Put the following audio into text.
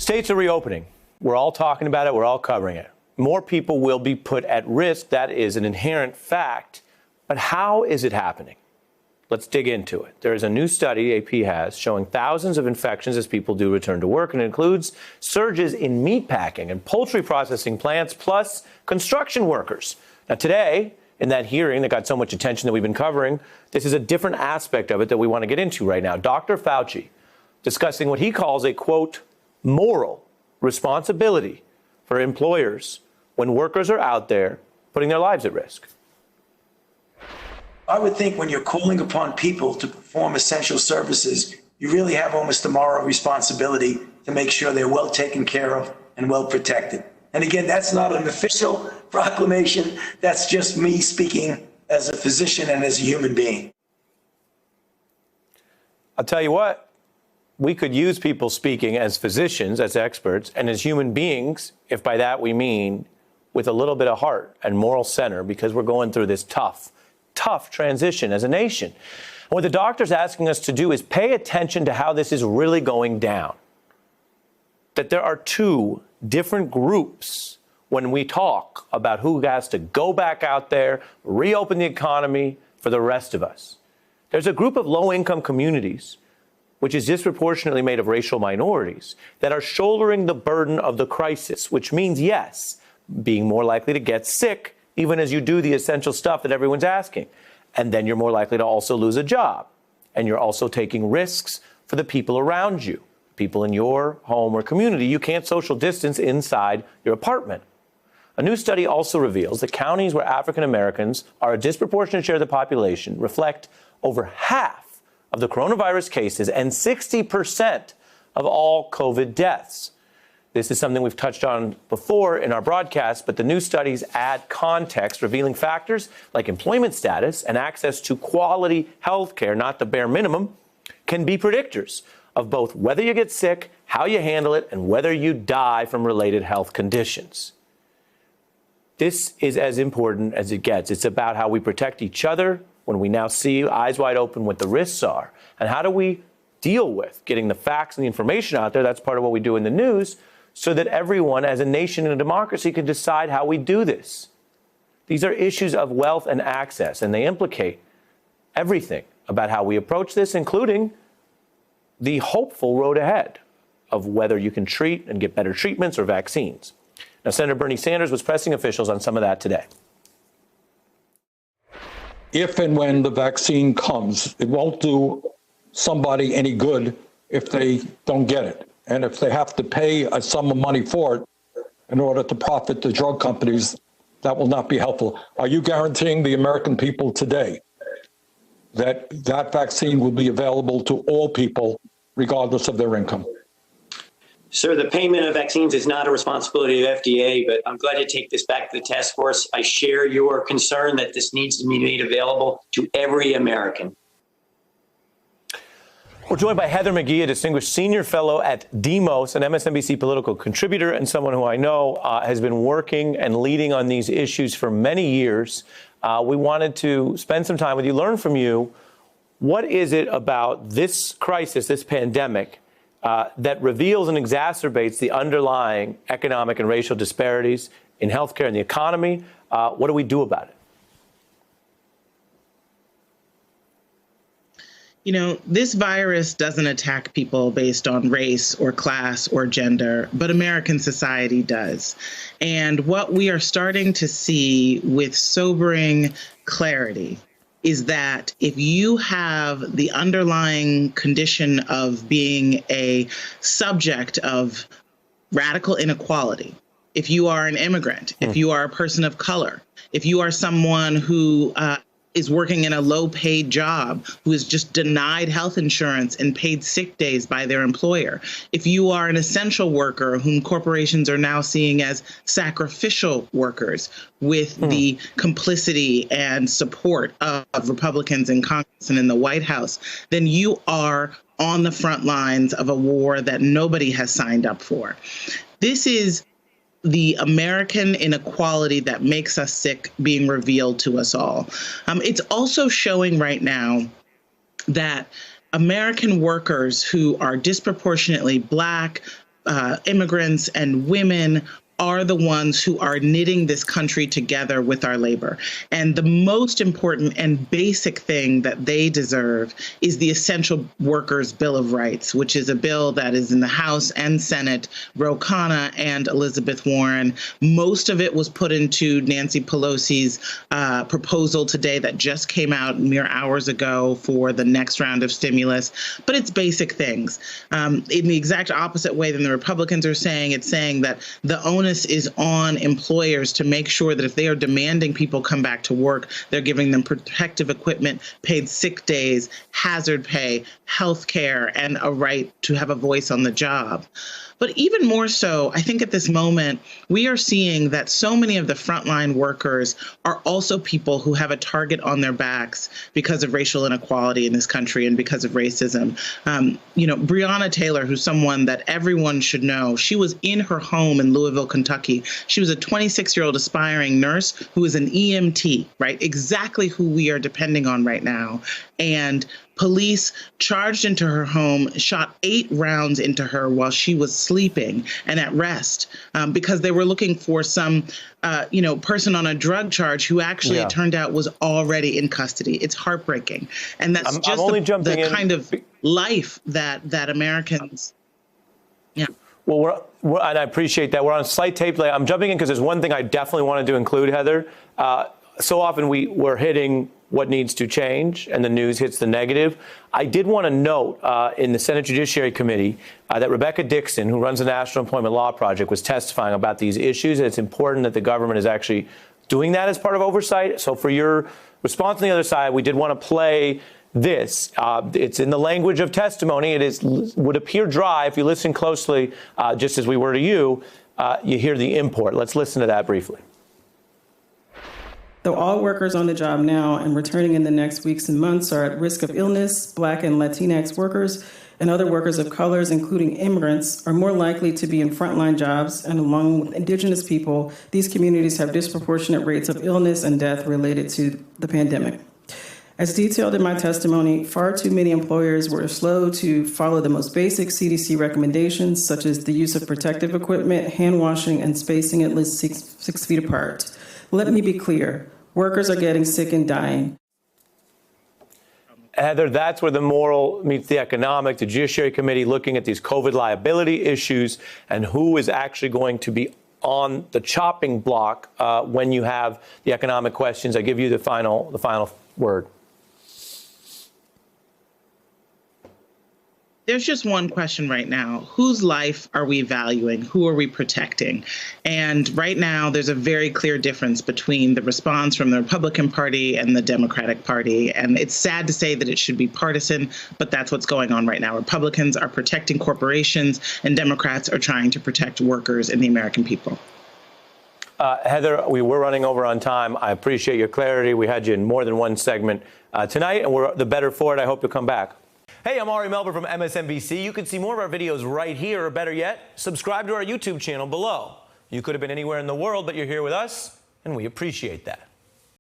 States are reopening. We're all talking about it. We're all covering it. More people will be put at risk. That is an inherent fact. But how is it happening? Let's dig into it. There is a new study AP has showing thousands of infections as people do return to work, and it includes surges in meatpacking and poultry processing plants, plus construction workers. Now, today, in that hearing that got so much attention that we've been covering, this is a different aspect of it that we want to get into right now. Dr. Fauci discussing what he calls a, quote, moral responsibility for employers when workers are out there putting their lives at risk. I would think when you're calling upon people to perform essential services, you really have almost a moral responsibility to make sure they're well taken care of and well protected. And again, that's not an official proclamation. That's just me speaking as a physician and as a human being. I'll tell you what. We could use people speaking as physicians, as experts, and as human beings, if by that we mean with a little bit of heart and moral center, because we're going through this tough transition as a nation. And what the doctor's asking us to do is pay attention to how this is really going down. That there are two different groups when we talk about who has to go back out there, reopen the economy for the rest of us. There's a group of low-income communities which is disproportionately made of racial minorities, that are shouldering the burden of the crisis, which means, yes, being more likely to get sick, even as you do the essential stuff that everyone's asking. And then you're more likely to also lose a job. And you're also taking risks for the people around you, people in your home or community. You can't social distance inside your apartment. A new study also reveals that counties where African Americans are a disproportionate share of the population reflect over half of the coronavirus cases and 60% of all COVID deaths. This is something we've touched on before in our broadcast, but the new studies add context, revealing factors like employment status and access to quality health care, not the bare minimum, can be predictors of both whether you get sick, how you handle it, and whether you die from related health conditions. This is as important as it gets. It's about how we protect each other when we now see eyes wide open what the risks are. And how do we deal with getting the facts and the information out there? That's part of what we do in the news, so that everyone as a nation and a democracy can decide how we do this. These are issues of wealth and access, and they implicate everything about how we approach this, including the hopeful road ahead of whether you can treat and get better treatments or vaccines. Now, Senator Bernie Sanders was pressing officials on some of that today. If and when the vaccine comes, it won't do somebody any good if they don't get it. And if they have to pay a sum of money for it in order to profit the drug companies, that will not be helpful. Are you guaranteeing the American people today that that vaccine will be available to all people, regardless of their income? Sir, the payment of vaccines is not a responsibility of FDA, but I'm glad to take this back to the task force. I share your concern that this needs to be made available to every American. We're joined by Heather McGhee, a distinguished senior fellow at Demos, an MSNBC political contributor, and someone who I know has been working and leading on these issues for many years. We wanted to spend some time with you, learn from you. What is it about this crisis, this pandemic, that reveals and exacerbates the underlying economic and racial disparities in healthcare and the economy? What do we do about it? You know, this virus doesn't attack people based on race or class or gender, but American society does. And what we are starting to see with sobering clarity is that if you have the underlying condition of being a subject of radical inequality, if you are an immigrant, if you are a person of color, if you are someone who is working in a low-paid job, who is just denied health insurance and paid sick days by their employer, if you are an essential worker whom corporations are now seeing as sacrificial workers with the complicity and support of Republicans in Congress and in the White House, then you are on the front lines of a war that nobody has signed up for. This is the American inequality that makes us sick being revealed to us all. It's also showing right now that American workers who are disproportionately Black, immigrants and women are the ones who are knitting this country together with our labor. And the most important and basic thing that they deserve is the Essential Workers Bill of Rights, which is a bill that is in the House and Senate, Ro Khanna and Elizabeth Warren. Most of it was put into Nancy Pelosi's proposal today that just came out mere hours ago for the next round of stimulus. But it's basic things. In the exact opposite way than the Republicans are saying, it's saying that the onus is on employers to make sure that if they are demanding people come back to work, they're giving them protective equipment, paid sick days, hazard pay, health care, and a right to have a voice on the job. But even more so, I think at this moment, we are seeing that so many of the frontline workers are also people who have a target on their backs because of racial inequality in this country and because of racism. Breonna Taylor, who's someone that everyone should know, she was in her home in Louisville, Kentucky. She was a 26-year-old aspiring nurse who is an EMT, right? Exactly who we are depending on right now. And police charged into her home, shot 8 rounds into her while she was sleeping and at rest because they were looking for some, person on a drug charge who actually it turned out was already in custody. It's heartbreaking. And that's the kind of life that Americans, Well, and I appreciate that. We're on slight tape delay. I'm jumping in because there's one thing I definitely wanted to include, Heather. So often we're hitting what needs to change, and the news hits the negative. I did want to note in the Senate Judiciary Committee that Rebecca Dixon, who runs the National Employment Law Project, was testifying about these issues, and it's important that the government is actually doing that as part of oversight. So for your response on the other side, we did want to play this. It's in the language of testimony. Would appear dry if you listen closely, just as we were to you. You hear the import. Let's listen to that briefly. Though all workers on the job now and returning in the next weeks and months are at risk of illness, Black and Latinx workers and other workers of colors, including immigrants, are more likely to be in frontline jobs, and along with Indigenous people, these communities have disproportionate rates of illness and death related to the pandemic. As detailed in my testimony, far too many employers were slow to follow the most basic CDC recommendations, such as the use of protective equipment, hand washing, and spacing at least 6 feet apart. Let me be clear. Workers are getting sick and dying. Heather, that's where the moral meets the economic. The Judiciary Committee looking at these COVID liability issues and who is actually going to be on the chopping block when you have the economic questions. I give you the final word. There's just one question right now. Whose life are we valuing? Who are we protecting? And right now, there's a very clear difference between the response from the Republican Party and the Democratic Party. And it's sad to say that it should be partisan, but that's what's going on right now. Republicans are protecting corporations, and Democrats are trying to protect workers and the American people. Heather, we were running over on time. I appreciate your clarity. We had you in more than one segment tonight, and we're the better for it. I hope you'll come back. Hey, I'm Ari Melber from MSNBC. You can see more of our videos right here, or better yet, subscribe to our YouTube channel below. You could have been anywhere in the world, but you're here with us, and we appreciate that.